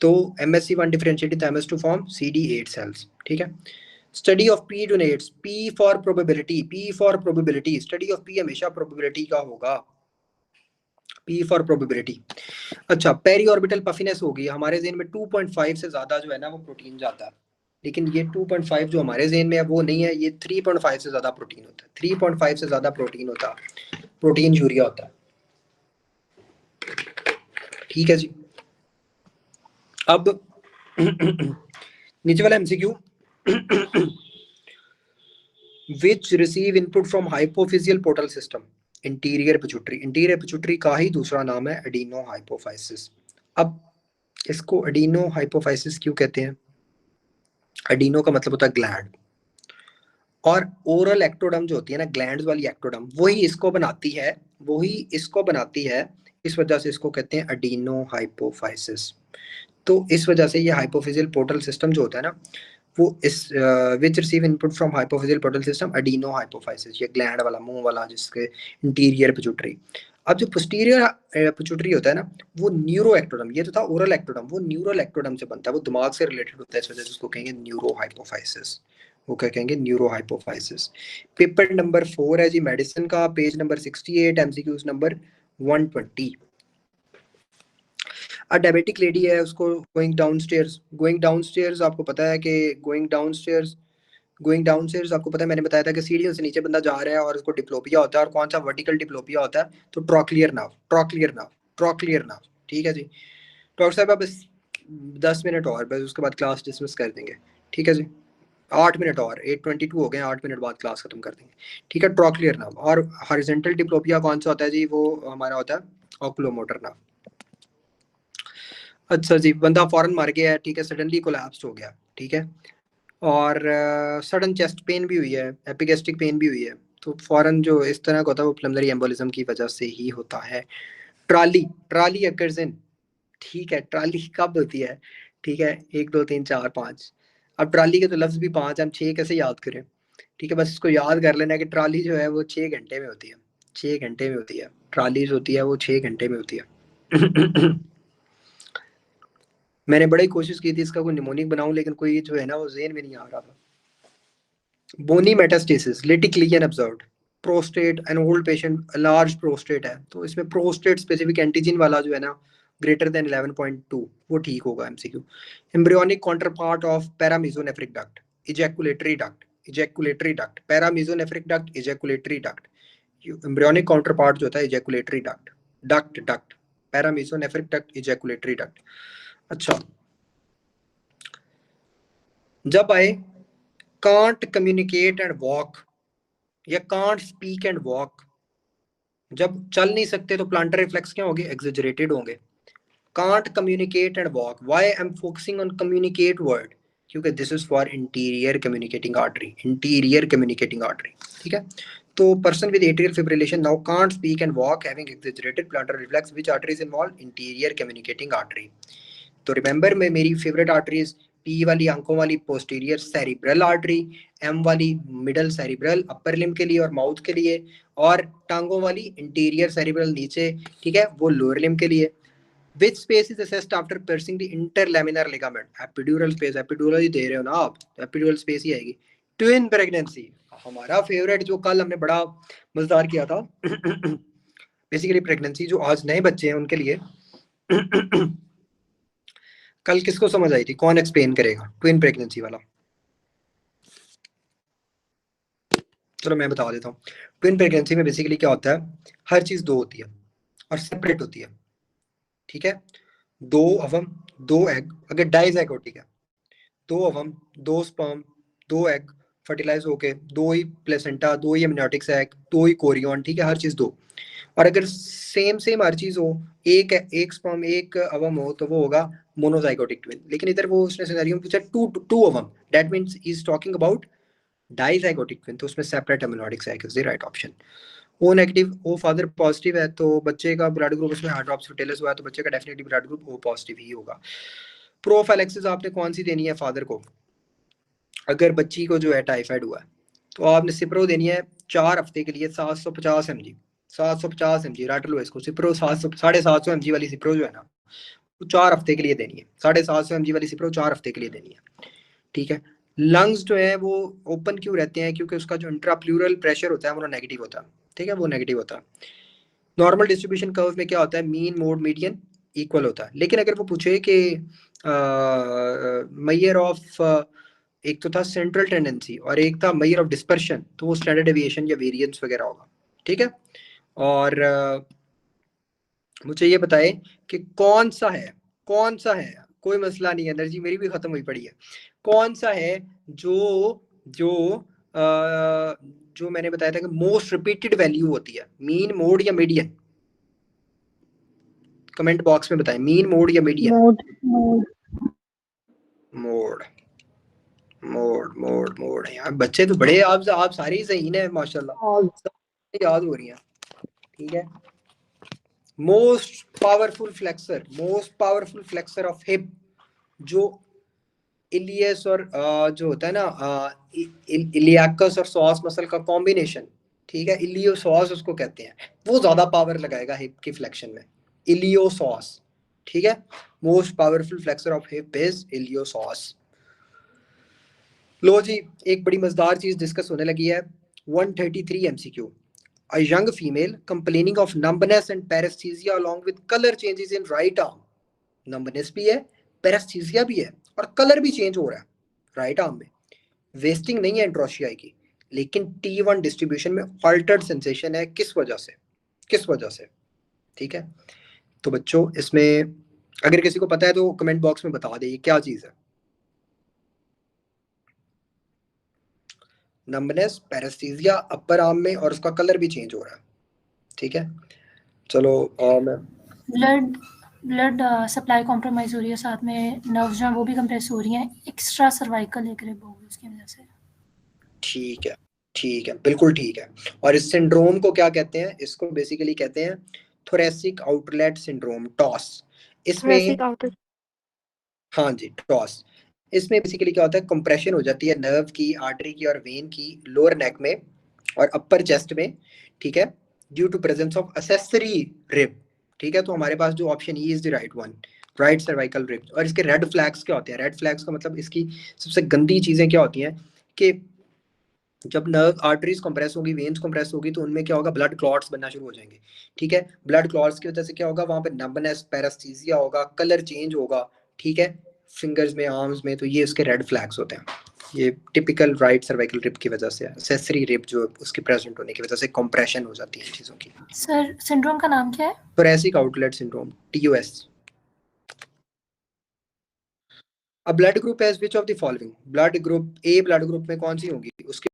तो MSC1 differentiated thymus to form CD8 cells, ठीक है। Study of P denotes, P for probability, study of P हमेशा probability का होगा, P फॉर प्रोबेबिलिटी। अच्छा, पेरी ऑर्बिटल पफिनेस होगी, हमारे जेन में 2.5 से ज्यादा जो है ना वो प्रोटीन जाता है, लेकिन ये 2.5 जो हमारे जेन में है वो नहीं है, ये 3.5 से ज्यादा प्रोटीन होता है, 3.5 से ज्यादा प्रोटीन होता है, प्रोटीन यूरिया होता है, ठीक है जी। अब नीचे वाला MCQ, which receive input from hypophyseal portal system, interior pituitary, interior pituitary का ही दूसरा नाम है एडिनो हाइपोफाइसिस। अब इसको एडिनो हाइपोफाइसिस क्यों कहते हैं? एडिनो का मतलब होता है ग्लैंड, और ओरल एक्टोडम जो होती है ना, ग्लैंड्स वाली एक्टोडम, वही इसको बनाती है, इस वजह से इसको कहते हैं एडिनो हाइपोफाइसिस। तो इस वजह से ये हाइपोफिजियल पोर्टल सिस्टम जो होता है ना, वो इस which receive input from hypophyseal portal system adeno hypophysis, ये ग्लैंड वाला, मुंह वाला, जिसके इंटीरियर पिट्यूटरी। अब जो पोस्टीरियर पिट्यूटरी होता है ना, वो न्यूरो एक्टोडम, ये तो था ओरल एक्टोडम, वो न्यूरल एक्टोडम से बनता है, वो दिमाग से रिलेटेड होता है, इस वजह से उसको कहेंगे न्यूरो हाइपोफाइसिस, वो क्या कहेंगे? Neuro hypophysis. पेपर नंबर 4 है जी मेडिसिन का, पेज नंबर 68, MCQs नंबर 120। अ डायबिटिक लेडी है, उसको गोइंग डाउनस्टेयर्स आपको पता है कि गोइंग डाउनस्टेयर्स आपको पता है, मैंने बताया था कि सीढ़ियों से नीचे बंदा जा रहा है और उसको डिप्लोपिया होता है, और कौन सा वर्टिकल डिप्लोपिया होता है? तो ट्रॉक्लियर नाव, ठीक है जी। डॉक्टर साहब आप बस 10 मिनट और, बस उसके बाद क्लास डिसमिस कर देंगे, ठीक है जी। 8 मिनट और, 8:22 हो गए, 8 मिनट बाद क्लास खत्म कर देंगे, ठीक है। ट्रॉक्लियर नाव। और हॉरिजॉन्टल डिप्लोपिया कौन सा होता है जी? वो हमारा होता है ऑकुलोमोटर नाव। अच्छा जी, बंदा फौरन मर गया है, ठीक है, सडनली कोलैप्स हो गया, ठीक है, और सडन चेस्ट पेन भी हुई है, एपिगेस्ट्रिक पेन भी हुई है, तो फौरन जो इस तरह का होता है वो पल्मोनरी एम्बोलिज्म की वजह से ही होता है। ट्राली अकर्स इन, ठीक है, ट्राली कब होती है? ठीक है, 1 2 3 4 5। अब ट्राली के तो लफ्ज भी 5, हम 6 कैसे याद करें? ठीक है, बस इसको याद कर लेना कि ट्राली जो है वो 6 घंटे में होती है, 6 घंटे में होती है, ट्राली जो होती है वो 6 घंटे में होती है। मैंने बड़ी कोशिश की थी इसका कोई निमोनिक बनाऊं, लेकिन कोई जो है ना वो जेन में नहीं आ रहा था। Bony metastasis, lytic lesion observed, prostate, an old patient, large prostate है, तो इसमें प्रोस्टेट स्पेसिफिक एंटीजन वाला जो है ना ग्रेटर देन 11.2 वो ठीक होगा MCQ। Embryonic counter part of paramesonephric duct, ejaculatory duct, paramesonephric duct, ejaculatory duct. Embryonic counter part जो होता है ejaculatory duct, paramesonephric duct, ejaculatory duct. अच्छा, जब आए कांट कम्युनिकेट एंड वॉक या कांट स्पीक एंड वॉक, जब चल नहीं सकते तो प्लांटर रिफ्लेक्स क्या होंगे? एग्जेजरेटेड होंगे। Can't communicate and walk, why I am focusing on communicate word? क्योंकि this is for anterior communicating artery, ठीक है। तो person with atrial fibrillation now can't speak and walk having exaggerated plantar reflex, which artery is involve? Anterior communicating artery. तो remember में मेरी favourite arteries, P वाली आंखों वाली पोस्टीरियर सेरिब्रल आर्टरी, M वाली मिडल सेरिब्रल अपर लिम्ब के लिए और माउथ के लिए, और टांगों वाली इंटीरियर सेरिब्रल नीचे, ठीक है, वो लोअर लिम्ब के लिए। Which space is assessed after piercing the interlaminar ligament? Epidural space, epidural ही दे रहे हो ना आप, epidural space ही आएगी। ट्विन प्रेगनेंसी, हमारा फेवरेट जो कल हमने बड़ा मजेदार किया था। बेसिकली प्रेगनेंसी जो आज नए बच्चे हैं उनके लिए। कल किसको समझ आई थी? कौन एक्सप्लेन करेगा ट्विन प्रेगनेंसी वाला? चलो मैं बता देता हूँ। ट्विन प्रेगनेंसी में बेसिकली क्या होता है, हर चीज दो होती है और सेपरेट होती है, ठीक है। 2 अवम 2 एग, अगर डाइजैगोटिक है, 2 अवम 2 स्पर्म 2 एग फर्टिलाइज होके 2 ही प्लेसेंटा, 2 ही एमनियोटिक सैक, 2 ही कोरियन, ठीक है, हर चीज 2। और अगर सेम हर चीज हो, एक स्पर्म एक अवम हो, तो वो होगा मोनोजाइगोटिक ट्विन। लेकिन इधर वो उसने सिनेरियो में पूछा टू अवम, that means he is talking about dizygotic twin, तो उसमें separate amniotic sac is the right option. O negative, O father positive है, तो बच्चे का ब्लड ग्रुप उसमें हाइड्रोक्सीटेलस हुआ है, तो बच्चे का definitely blood group O positive ही होगा। प्रोफाइलैक्सिस आपने कौन सी देनी है फादर को? अगर बच्ची को जो है टाइफाइड हुआ है, तो आपने सिप्रो देनी है 4 हफ्ते के लिए 750 mg, 750 mg, रट लो इसको, सिप्रो 700 750 mg वाली सिप्रो जो है ना, 4 हफ्ते के लिए देनी है, 750 mg वाली सिप्रो 4 हफ्ते के लिए देनी है, ठीक है। लंग्स जो है वो ओपन क्यों रहते हैं, क्योंकि उसका जो इंट्राप्लूरल प्रेशर होता है वो नेगेटिव होता है, ठीक है, वो नेगेटिव होता है। नॉर्मल डिस्ट्रीब्यूशन कर्व में क्या होता है, मीन मोड मीडियन इक्वल होता है। लेकिन अगर वो पूछे कि मेजर ऑफ, एक तो था सेंट्रल टेंडेंसी और एक था मेजर ऑफ डिस्पर्शन, तो वो स्टैंडर्ड डेविएशन या वेरिएंस वगैरह होगा, ठीक है। और मुझे ये बताए कि कौन सा है, कौन सा है, कोई मसला नहीं है, एनर्जी मेरी भी खत्म हुई पड़ी है, कौन सा है जो जो जो मैंने बताया था कि मोस्ट रिपीटेड वैल्यू होती है, मीन मोड या मीडियन, कमेंट बॉक्स में बताएं, मीन मोड या median. Mode mode mode mode mode mode यार, बच्चे तो बड़े, आप सारे ही सही हैं माशाल्लाह, सब याद हो रही हैं, ठीक है। Most powerful flexor of hip, जो इलियस और जो होता है ना इलियाकस और सॉस मसल का कॉम्बिनेशन, ठीक है, इलियोसॉस उसको कहते हैं, वो ज्यादा पावर लगाएगा हिप की फ्लेक्शन में, इलियोसॉस, ठीक है। Most powerful flexor of hip is iliopsoas. लो जी, एक बड़ी मजेदार चीज डिस्कस होने लगी है, 133 MCQ। A young female complaining of numbness and paresthesia along with color changes in right arm, numbness भी है, paresthesia भी है और कलर भी चेंज हो रहा है राइट आर्म में, वेस्टिंग नहीं है इंट्रोशियाई की, लेकिन T1 डिस्ट्रीब्यूशन में अल्टर्ड सेंसेशन है, किस वजह से, किस वजह से, ठीक है। तो बच्चों इसमें अगर किसी को पता है तो कमेंट बॉक्स में बता दे ये क्या चीज है। नंबनेस, पैरेस्थीसिया अपर आर्म में और उसका कलर भी चेंज हो रहा है, ठीक है। चलो मैं ब्लड ब्लड सप्लाई कॉम्प्रोमाइज हो रही है, साथ में नर्व्स जो हैं वो भी कंप्रेस हो रही हैं, एक्स्ट्रा सर्वाइकल एक रिब होगी उसकी वजह से। ठीक है, ठीक है, बिल्कुल ठीक है। और इस सिंड्रोम को क्या कहते हैं, इसको बेसिकली कहते हैं थोरेसिक आउटलेट सिंड्रोम, टॉस। इसमें हाँ जी, टॉस। इसमें बेसिकली क्या होता है, कंप्रेशन हो जाती है नर्व की, आर्टरी की और वेन की लोअर नेक में और अपर चेस्ट में, ठीक है, due to presence of accessory rib, ठीक है। तो हमारे पास जो option E is the right one, right cervical rib. और इसके रेड फ्लैग्स क्या होते हैं, रेड फ्लैग्स का मतलब इसकी सबसे गंदी चीजें क्या होती हैं कि जब नर्व आर्टरीज कंप्रेस होगी, वेन्स कंप्रेस होगी, तो उनमें क्या होगा, ब्लड क्लॉट्स बनना शुरू हो जाएंगे, ठीक है। ब्लड क्लॉट्स की वजह से क्या होगा, वहां पे नंबनेस, पैरेस्थीसिया होगा, कलर चेंज होगा, ठीक है, फिंगर्स में, आर्म्स में। तो ये उसके रेड फ्लैग्स होते हैं, ये टिपिकल राइट सर्वाइकल रिब की वजह से, एक्सेसरी रिब जो उसके प्रेजेंट होने की वजह से कंप्रेशन हो जाती है चीजों की। सर सिंड्रोम का नाम क्या है? Thoracic outlet syndrome, TOS। अब ब्लड ग्रुप है which of the following, blood group A blood group में कौन सी होगी, उसके